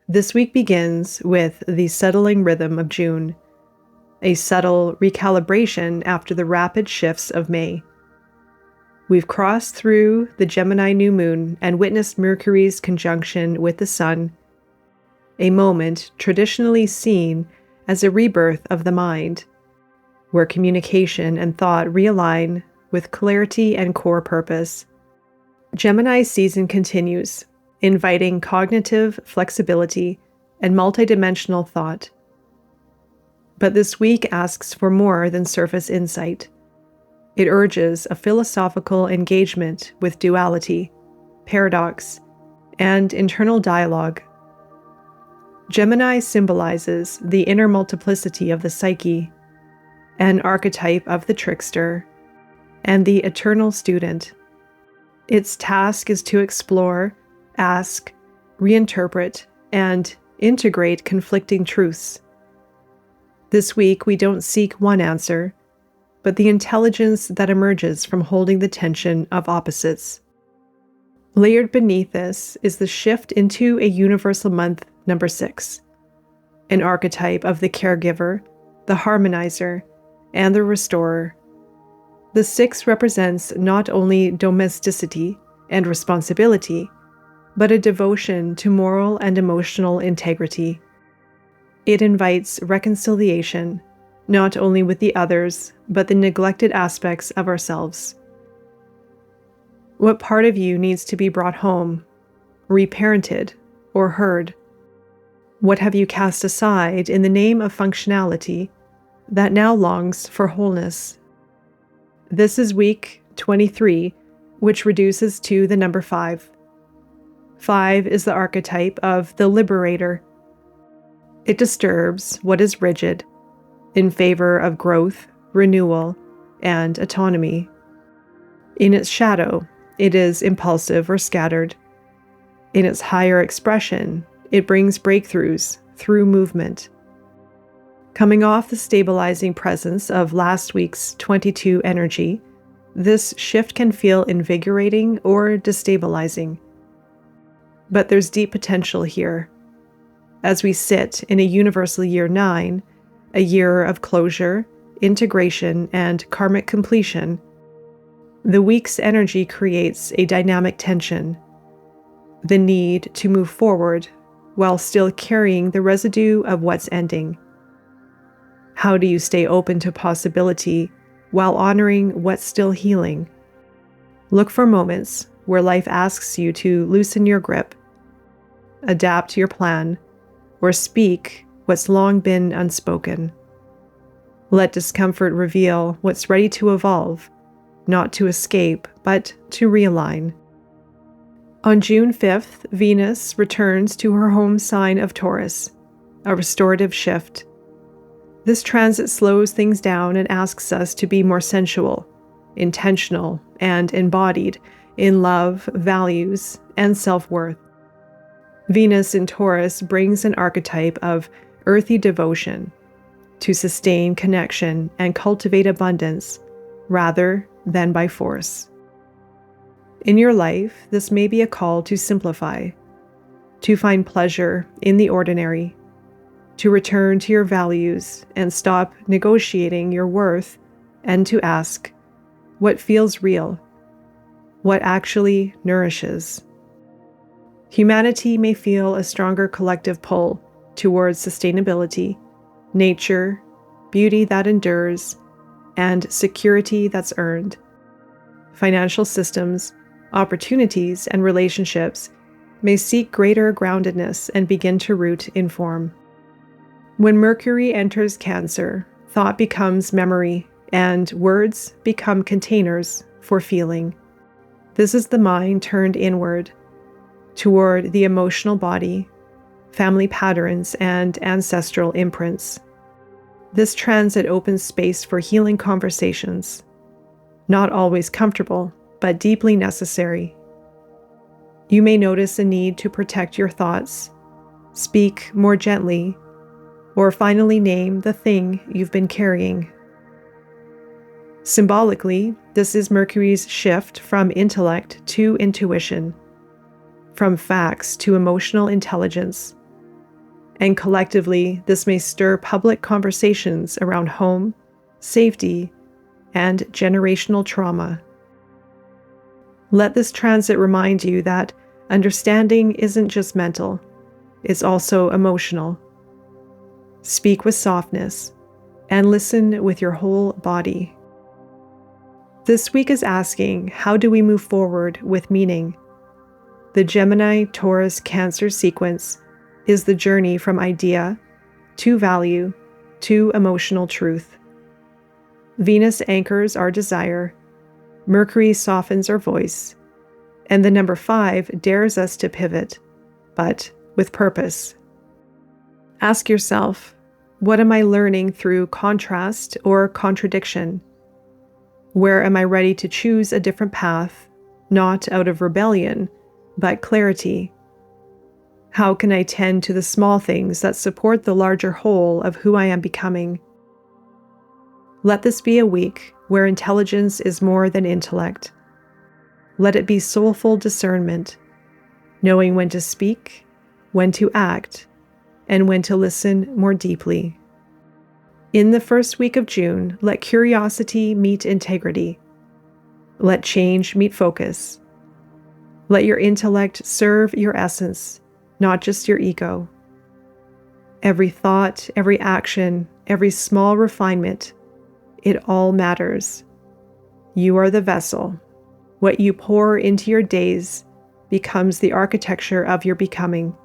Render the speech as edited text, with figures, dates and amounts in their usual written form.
This week begins with the settling rhythm of June, a subtle recalibration after the rapid shifts of May. We've crossed through the Gemini new moon and witnessed Mercury's conjunction with the Sun, a moment traditionally seen as a rebirth of the mind, where communication and thought realign with clarity and core purpose. Gemini's season continues, inviting cognitive flexibility and multidimensional thought. But this week asks for more than surface insight. It urges a philosophical engagement with duality, paradox, and internal dialogue. Gemini symbolizes the inner multiplicity of the psyche, an archetype of the trickster, and the eternal student. Its task is to explore, ask, reinterpret, and integrate conflicting truths. This week, we don't seek one answer, but the intelligence that emerges from holding the tension of opposites. Layered beneath this is the shift into a universal month number 6, an archetype of the caregiver, the harmonizer, and the restorer. The 6 represents not only domesticity and responsibility, but a devotion to moral and emotional integrity. It invites reconciliation, not only with the others, but the neglected aspects of ourselves. What part of you needs to be brought home, reparented, or heard? What have you cast aside in the name of functionality that now longs for wholeness? This is week 23, which reduces to the number 5. 5 is the archetype of the liberator. It disturbs what is rigid in favor of growth, renewal, and autonomy. In its shadow, it is impulsive or scattered. In its higher expression, it brings breakthroughs through movement. Coming off the stabilizing presence of last week's 22 energy, this shift can feel invigorating or destabilizing. But there's deep potential here. As we sit in a universal year 9, a year of closure, integration, and karmic completion, the week's energy creates a dynamic tension, the need to move forward while still carrying the residue of what's ending. How do you stay open to possibility while honoring what's still healing? Look for moments where life asks you to loosen your grip, adapt your plan, or speak what's long been unspoken. Let discomfort reveal what's ready to evolve, not to escape, but to realign. On June 5th, Venus returns to her home sign of Taurus, a restorative shift. This transit slows things down and asks us to be more sensual, intentional, and embodied in love, values, and self-worth. Venus in Taurus brings an archetype of earthy devotion to sustain connection and cultivate abundance rather than by force. In your life, this may be a call to simplify, to find pleasure in the ordinary, to return to your values and stop negotiating your worth, and to ask, what feels real? What actually nourishes? Humanity may feel a stronger collective pull towards sustainability, nature, beauty that endures, and security that's earned. Financial systems, opportunities, and relationships may seek greater groundedness and begin to root in form. When Mercury enters Cancer, thought becomes memory, and words become containers for feeling. This is the mind turned inward, toward the emotional body, family patterns, and ancestral imprints. This transit opens space for healing conversations, not always comfortable, but deeply necessary. You may notice a need to protect your thoughts, speak more gently, or finally name the thing you've been carrying. Symbolically, this is Mercury's shift from intellect to intuition, from facts to emotional intelligence, And collectively, this may stir public conversations around home, safety, and generational trauma. Let this transit remind you that understanding isn't just mental, it's also emotional. Speak with softness and listen with your whole body. This week is asking, how do we move forward with meaning? The Gemini, Taurus, Cancer sequence is the journey from idea to value to emotional truth. Venus anchors our desire, Mercury softens our voice, and the number 5 dares us to pivot, but with purpose. Ask yourself, what am I learning through contrast or contradiction? Where am I ready to choose a different path, not out of rebellion, but clarity? How can I tend to the small things that support the larger whole of who I am becoming? Let this be a week where intelligence is more than intellect. Let it be soulful discernment, knowing when to speak, when to act, and when to listen more deeply. In the first week of June, let curiosity meet integrity. Let change meet focus. Let your intellect serve your essence, not just your ego. Every thought, every action, every small refinement, it all matters. You are the vessel. What you pour into your days becomes the architecture of your becoming.